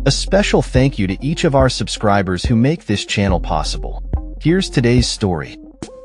A special thank you to each of our subscribers who make this channel possible. Here's today's story.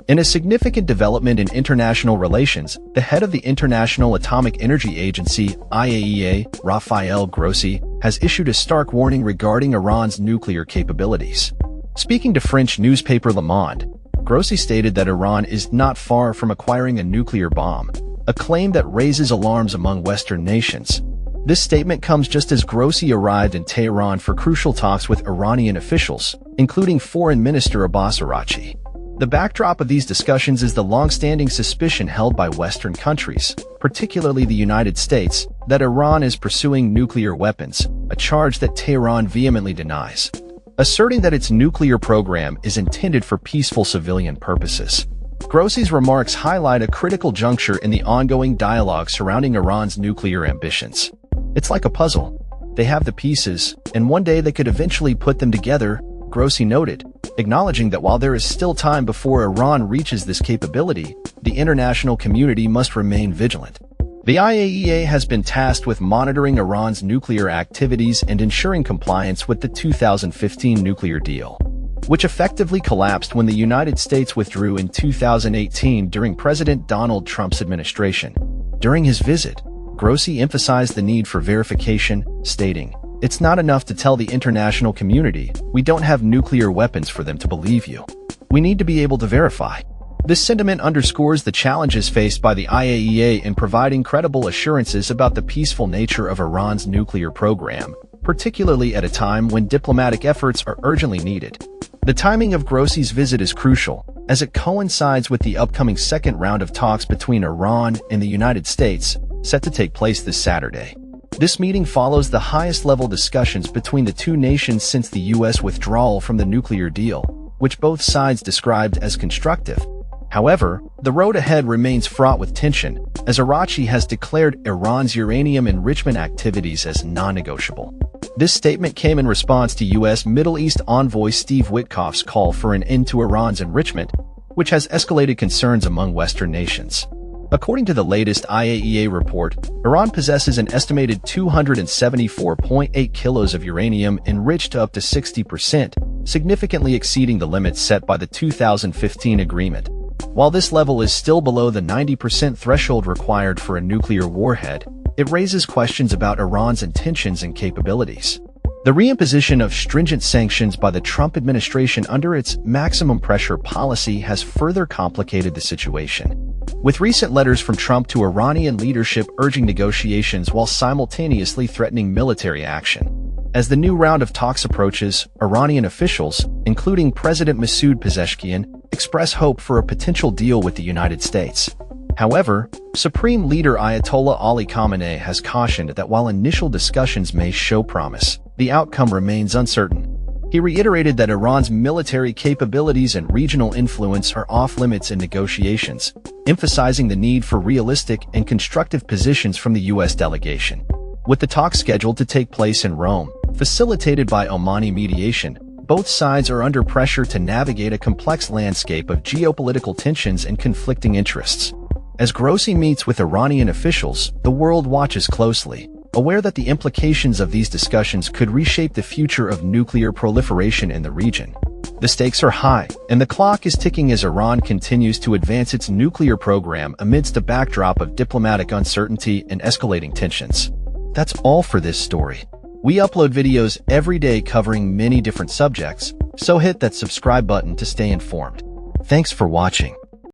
In a significant development in international relations, the head of the International Atomic Energy Agency, IAEA, Rafael Grossi, has issued a stark warning regarding Iran's nuclear capabilities. Speaking to French newspaper Le Monde, Grossi stated that Iran is not far from acquiring a nuclear bomb, a claim that raises alarms among Western nations. This statement comes just as Grossi arrived in Tehran for crucial talks with Iranian officials, including Foreign Minister Abbas Araghchi. The backdrop of these discussions is the long-standing suspicion held by Western countries, particularly the United States, that Iran is pursuing nuclear weapons, a charge that Tehran vehemently denies, asserting that its nuclear program is intended for peaceful civilian purposes. Grossi's remarks highlight a critical juncture in the ongoing dialogue surrounding Iran's nuclear ambitions. It's like a puzzle. They have the pieces, and one day they could eventually put them together, Grossi noted, acknowledging that while there is still time before Iran reaches this capability, the international community must remain vigilant. The IAEA has been tasked with monitoring Iran's nuclear activities and ensuring compliance with the 2015 nuclear deal, which effectively collapsed when the United States withdrew in 2018 during President Donald Trump's administration. During his visit, Grossi emphasized the need for verification, stating, "It's not enough to tell the international community we don't have nuclear weapons for them to believe you. We need to be able to verify." This sentiment underscores the challenges faced by the IAEA in providing credible assurances about the peaceful nature of Iran's nuclear program, particularly at a time when diplomatic efforts are urgently needed. The timing of Grossi's visit is crucial, as it coincides with the upcoming second round of talks between Iran and the United States, set to take place this Saturday. This meeting follows the highest-level discussions between the two nations since the U.S. withdrawal from the nuclear deal, which both sides described as constructive. However, the road ahead remains fraught with tension, as Araghchi has declared Iran's uranium enrichment activities as non-negotiable. This statement came in response to U.S. Middle East envoy Steve Witkoff's call for an end to Iran's enrichment, which has escalated concerns among Western nations. According to the latest IAEA report, Iran possesses an estimated 274.8 kilos of uranium enriched to up to 60%, significantly exceeding the limits set by the 2015 agreement. While this level is still below the 90% threshold required for a nuclear warhead, it raises questions about Iran's intentions and capabilities. The reimposition of stringent sanctions by the Trump administration under its maximum pressure policy has further complicated the situation, with recent letters from Trump to Iranian leadership urging negotiations while simultaneously threatening military action. As the new round of talks approaches, Iranian officials, including President Masoud Pezeshkian, express hope for a potential deal with the United States. However, Supreme Leader Ayatollah Ali Khamenei has cautioned that while initial discussions may show promise, the outcome remains uncertain. He reiterated that Iran's military capabilities and regional influence are off-limits in negotiations, emphasizing the need for realistic and constructive positions from the U.S. delegation. With the talks scheduled to take place in Rome, facilitated by Omani mediation, both sides are under pressure to navigate a complex landscape of geopolitical tensions and conflicting interests. As Grossi meets with Iranian officials, the world watches closely, aware that the implications of these discussions could reshape the future of nuclear proliferation in the region. The stakes are high, and the clock is ticking as Iran continues to advance its nuclear program amidst a backdrop of diplomatic uncertainty and escalating tensions. That's all for this story. We upload videos every day covering many different subjects, so hit that subscribe button to stay informed. Thanks for watching.